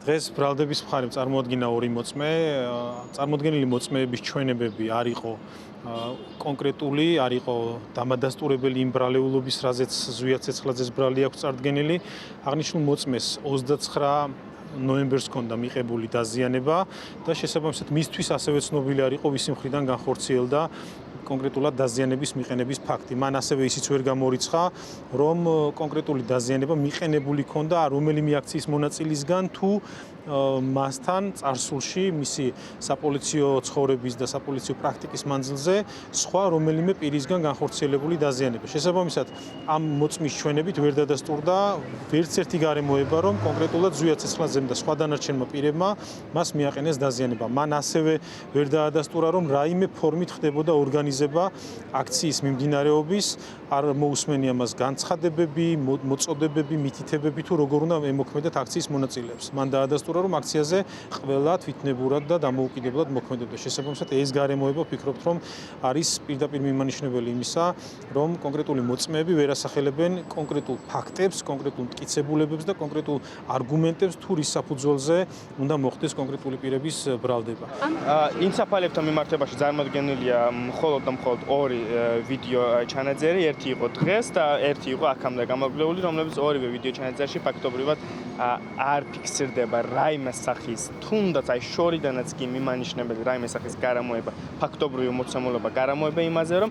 დღეს ბრალდების მხარემ წარმოადგინა ორი მოწმე. წარმოდგენილი მოწმეების ჩვენებები არ იყო კონკრეტული, არ იყო დამადასტურებელი იმ ბრალეულობის, რაზეც ზვია ცეცხლაძეს ბრალი აქვს წარდგენილი. აღნიშნულ მოწმეს 29 ნოემბერს ჰქონდა მიღებული დაზიანება და შესაბამისად მისთვის ასევე ცნობილი არ იყო ვისი მხრიდან განხორციელდა კონკრეტულად დაზიანების მიყენების ფაქტი. მან ასევე ისიც ვერ გამორიცხა, რომ კონკრეტული დაზიანება მიყენებული ჰქონდა რომელიმე აქციის მონაწილისგან თუ მასთან წარსულში მისი საპოლიციო ცხოვრების და საპოლიციო პრაქტიკის მანძილზე სხვა რომელიმე პირისგან განხორციელებული დაზიანება. შესაბამისად, ამ მოწმის ჩვენებით ვერ დადასტურდა ვერც ერთი გარემოება, რომ კონკრეტულად ზვია ცეცხლაძემ და სხვა დანარჩენმა პირებმა მას მიაყენეს დაზიანება. მან ასევე ვერ დაადასტურა, რომ რაიმე ფორმით ხდებოდა ორგანიზება აქციის მიმდინარეობის, არ მოусმენია მას განცხადებები, მოწოდებები, მითითებები თუ როგორ უნდა ემოქმედათ აქციის მონაწილეებს. მან დაადასტურა, რომ აქციაზე ყველა თვითნებურად და დამოუკიდებლად მოქმედებდა. შესაბამისად, ეს გარემოება ვფიქრობთ, რომ არის პირდაპირ მიმანიშნებელი იმისა, რომ კონკრეტული მოწმეები ვერ ასახელებენ კონკრეტულ ფაქტებს, კონკრეტულ მტკიცებულებებს და კონკრეტულ არგუმენტებს, თუ რის საფუძველზე უნდა მოხდეს კონკრეტული პირების ბრალდება. ინცაფალებთან მიმართებაში წარმოდგენილია მხოლოდ და მხოლოდ ორი ვიდეო ჩანაწერი, ერთი იყო დღეს და ერთი იყო აქამდე გამოგვლეული, რომლებიც ორივე ვიდეო ჩანაწერში ფაქტობრივად არ ფიქსირდება რაიმე სახის, თუნდაც აი შორიდანაც კი მიმანიშნებელი რაიმე სახის გარამოება, ფაქტობრივი მოცემულობა გარამოება იმაზე, რომ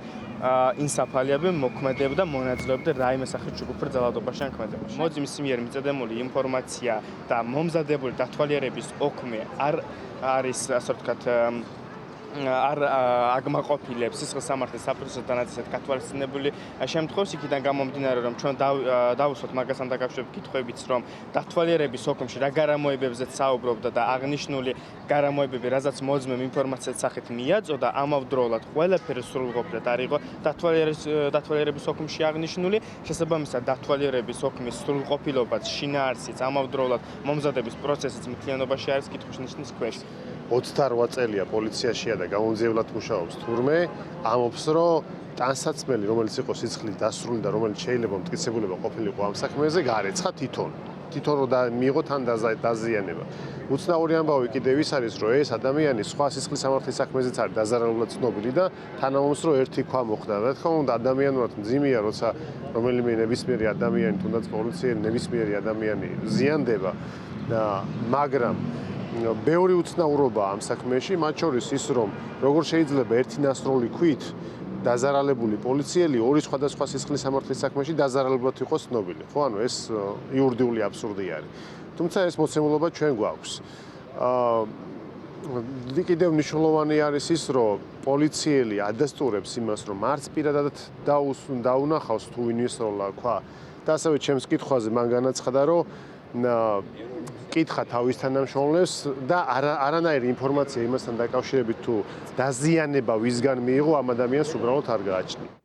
ინსაფალიები მოქმედებდა, მონაწილეობდა რაიმე სახის ჯგუფურ ძალადობაში ან ქმედებაში. მოძიმის მიერ მიწოდებული ინფორმაცია და მომზადებული დათვალიერების ოქმე არ არის, ასე ვთქვათ, არ აგმაყოფილებს სისხლის სამართლის საპროცესო დანაწილად გათვალისწინებული შემთხვევას, იქიდან გამომდინარე, რომ ჩვენ დავუსვათ მაგასთან დაკავშირებით კითხვებიც, რომ დათვალიერების ოქმში რა გარამოებებზეც საუბრობდა და აღნიშნული გარამოებები, რაზეც მოძმემ ინფორმაციას სახით მიაწოდა, ამავდროულად ყველაფერი სრულყოფილად არ იყო დათვალიერების ოქმში აღნიშნული, შესაბამისად დათვალიერების ოქმის სრულყოფილობაც, შინაარსიც, ამავდროულად მომზადების პროცესიც მთლიანობაში არის კითხვის ნიშნის ქვეშ. 28 წელია პოლიციაშია და გამომძიებლად მუშაობს თურმე, ამობს, რომ ტანსაცმელი, რომელიც იყო სისხლით დასრული და რომელიც შეიძლება მტკიცებულება ყოფილიყო ამ საქმეზე, გარეცხა თვითონ რომ მიიღო თან დაზიანება. უცნაური ამბავი კიდევ ის არის, რომ ეს ადამიანი სხვა სისხლის სამართლის საქმეზეც არის დაზარალულად ცნობილი და თანამომს რომ ერთი ქვა მოხდა. რა თქმა უნდა, ადამიანურად მძიმეა, როცა რომელიმე ნებისმიერი ადამიანი, თუნდაც პოლიციელი ნებისმიერი ადამიანი ზიანდება, მაგრამ ბევრი უცნაურობა ამ საქმეში, მათ შორის ის, რომ როგორ შეიძლება ერთი ნასროლი ქვით დაზარალებული პოლიციელი ორი სხვადასხვა სისხლის სამართლის საქმეში დაზარალებლად იყოს ცნობილი. ხო, ანუ ეს იურიდიული აბსურდი არის. თუმცა ეს მოცემულობა ჩვენ გვაქვს. კიდევ მნიშვნელოვანი არის ის, რომ პოლიციელი ადასტურებს იმას, რომ არც პირადად დაუნახავს თუ ვინ ისროლა ქვა და ასევე ჩემს კითხვაზე მან განაცხადა, რომ კითხა თავის თანამშრომლებს და არანაირი ინფორმაცია იმასთან დაკავშირებით თუ დაზიანება ვისგან მიიღო ამ ადამიანს უბრალოდ არ გააჩნია.